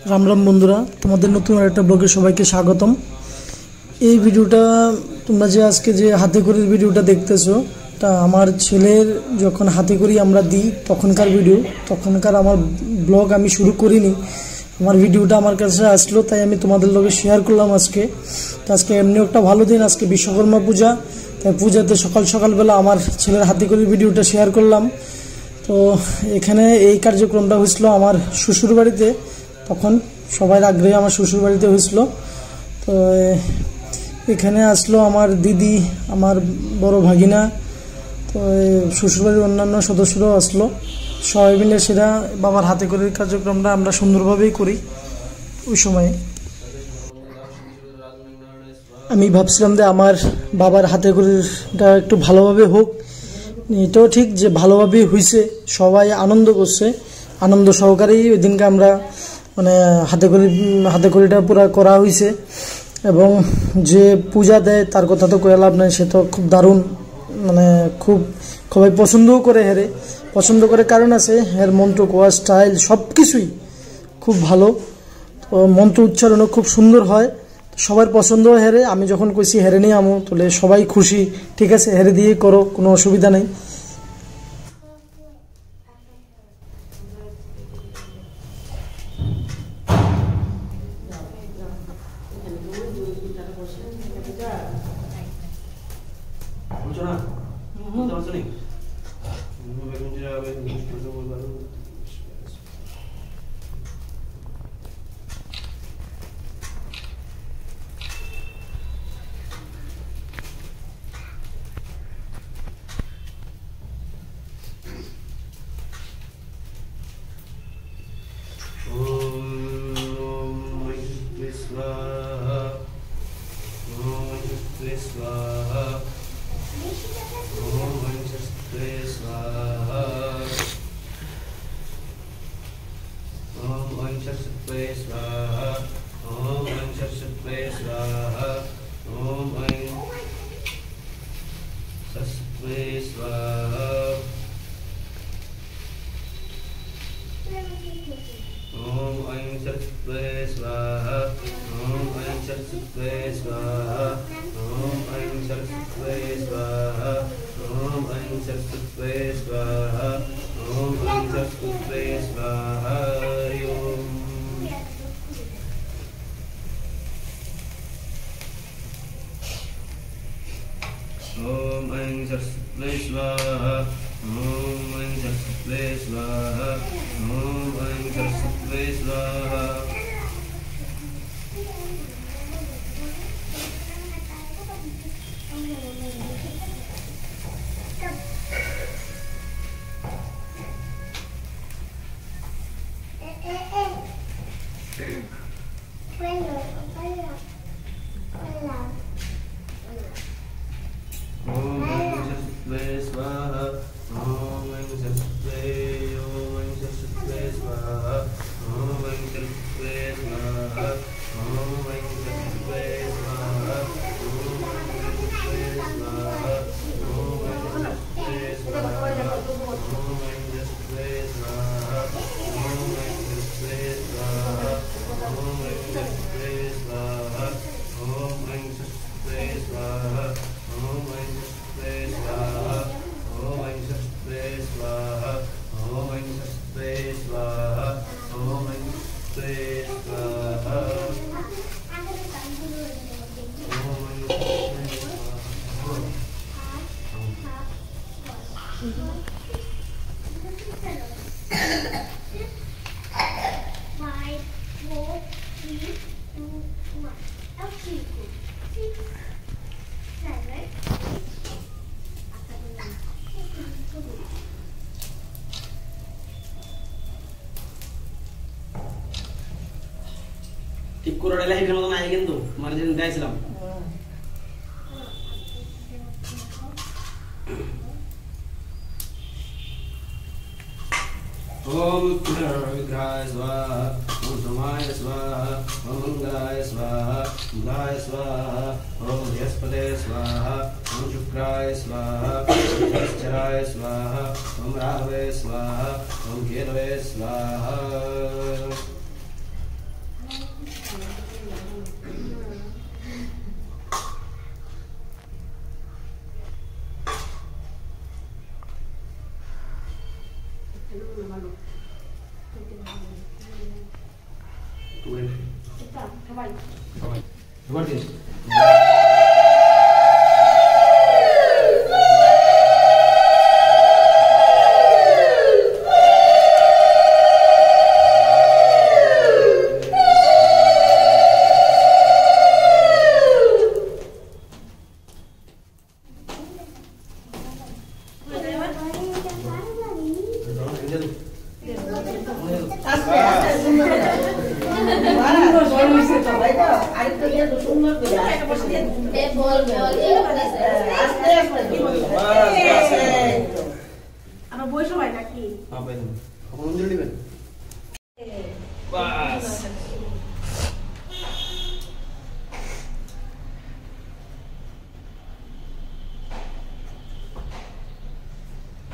রাম রাম বন্ধুরা, তোমাদের নতুন একটা ব্লগে সবাইকে স্বাগতম। এই ভিডিওটা তোমরা যে আজকে যে হাতে খড়ির ভিডিওটা দেখতেছো, তা আমার ছেলের যখন হাতে খড়ি আমরা দিই তখনকার ভিডিও। তখনকার আমার ব্লগ আমি শুরু করিনি, আমার ভিডিওটা আমার কাছে আসলো তাই আমি তোমাদের লগে শেয়ার করলাম আজকে। তো আজকে এমনি একটা ভালো দিন, আজকে বিশ্বকর্মা পূজা, তাই পূজাতে সকালবেলা আমার ছেলের হাতে খড়ির ভিডিওটা শেয়ার করলাম। তো এখানে এই কার্যক্রমটা হয়েছিল আমার শ্বশুর বাড়িতে, তখন সবাই আগ্রহে আমার শ্বশুর বাড়িতে হয়েছিল। তো এখানে আসলো আমার দিদি, আমার বড় ভাগিনা, তো শ্বশুরবাড়ির অন্যান্য সদস্যরাও আসলো। সবাই মিলে সেটা বাবার হাতে খড়ির কার্যক্রমটা আমরা সুন্দরভাবেই করি। ওই সময়ে আমি ভাবছিলাম যে আমার বাবার হাতে খড়িটা একটু ভালোভাবে হোক। এটাও ঠিক যে ভালোভাবেই হয়েছে, সবাই আনন্দ করছে, আনন্দ সহকারেই ওই দিনকে আমরা মানে হাতে খড়িটা পুরো করা হয়েছে। এবং যে পূজা দেয় তার কথা তো কয়ে লাভ নাই, সে তো খুব দারুণ, মানে খুব সবাই পছন্দও করে, হেরে পছন্দ করে কারণ আছে, এর মন্ত্র কোয়া স্টাইল সব কিছুই খুব ভালো। তো মন্ত্র উচ্চারণও খুব সুন্দর হয়, সবার পছন্দ হেরে। আমি যখন কইছি হেরে নিয়ে আমো, তাহলে সবাই খুশি, ঠিক আছে হেরে দিয়ে করো, কোনো অসুবিধা নেই। Om Aing Saraswati Swaha. Om Aing Saraswati Swaha. Om Aing Saraswati Swaha. ঠিক করে ডালা হিটের মতন আই কিন্তু মানে যেদিন দিয়েছিলাম। ओम विग्रहाय स्वाहा, ओम समाय स्वाहा, ओम मंगलाय स्वाहा, मंगलाय स्वाहा, ओम बृहस्पते स्वाहा, ओम शुक्राय स्वाहा, ओम शनिश्चराय स्वाहा, ओम राहवे स्वाहा, ओम केतवे स्वाहा। সবাই এবার দিন আমার বই সবাই নাকি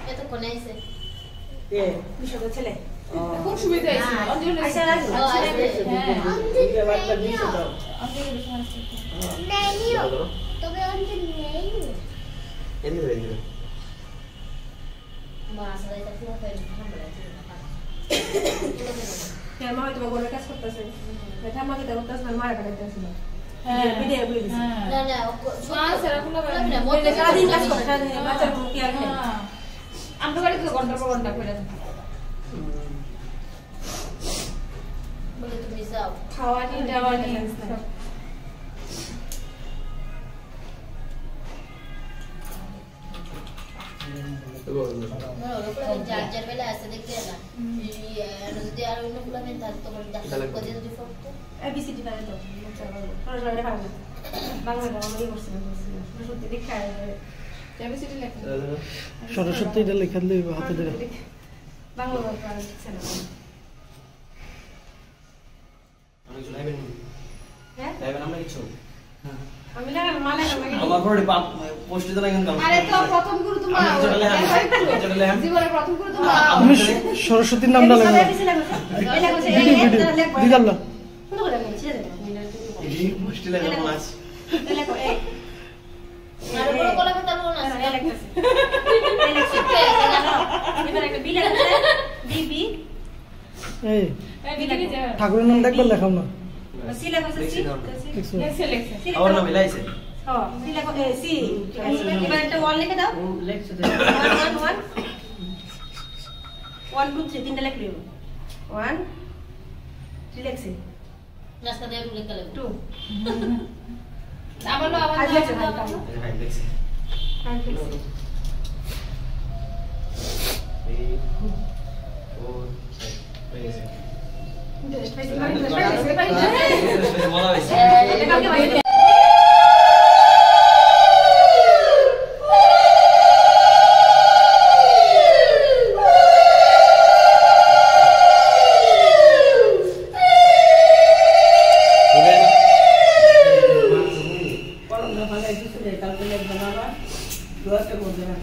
এতক্ষণে আইছে বিশদ ছেলে কোন সুবিধা আছে অঞ্জলি আচ্ছা রাখো তবে অঞ্জলি নেই মা আসলে এটা কি হবে মা হয়তো বড় কাজ করতেছে এটা আমাকে দেবো তাস মারা কাটাইতেছে হ্যাঁ ভিডিও বলে দিছি না না মা সেরকম না মনে সারাদিন কাজ করে সারাদিন বাচ্চার কোনো কেয়ার নেই আমরা বাড়িতে ঘন্টা পর ঘন্টা করে বলে তুমি যাও খাওয়ানি দাওয়ানি যার যার বেলা আছে দেখতে না যদি আর অন্য গুলো নেই তাহলে তোমার ডাক্তার কোথায় যদি ফটো এবিসিডি পারে তো পড়াশোনা করে পারবে বাংলা আমি করছি সত্যি দেখা এবিসিডি লেখা সরস্বতী এটা লেখা দিলে হাতে ধরে বাংলা পড়া শিখছে না অনেক লাইভেন হ্যাঁ লাইভেন আমরা কিছু আমি লাগাল মালা লাগে আমার পরে পোস্টে তো লাগান কাম আরে তো প্রথম গুরু তোমার জীবনে প্রথম গুরু তোমার তুমি সরস্বতীর নামটা লেখো দিদাল্লা এই পোস্টে লাগান মাছ আর বড় কলা পাতা লোন আছে এবার একটা বিলা আছে বিবি এই বিলিকে যা ঠাকুরের নামটা একবার লেখাও না সিলা আছে সি দেখছো? লেখছে লেখছে আমার নাম ইলাইছে হ্যাঁ সিলা সি এবার একটা ওয়ান লিখে দাও লেখছে 1 2 3 তিনটা লিখে দিও 1 3 লিখছে রাস্তা দিয়ে লিখতে লাগবে 2 আমার আবার আজ লেখছে হ্যাঁ লেখছে এই ও হয়ে গেছে বলা হয়েছে Kalau nggak pandai itu sudah kalau lihat bagaimana, dua kemudian.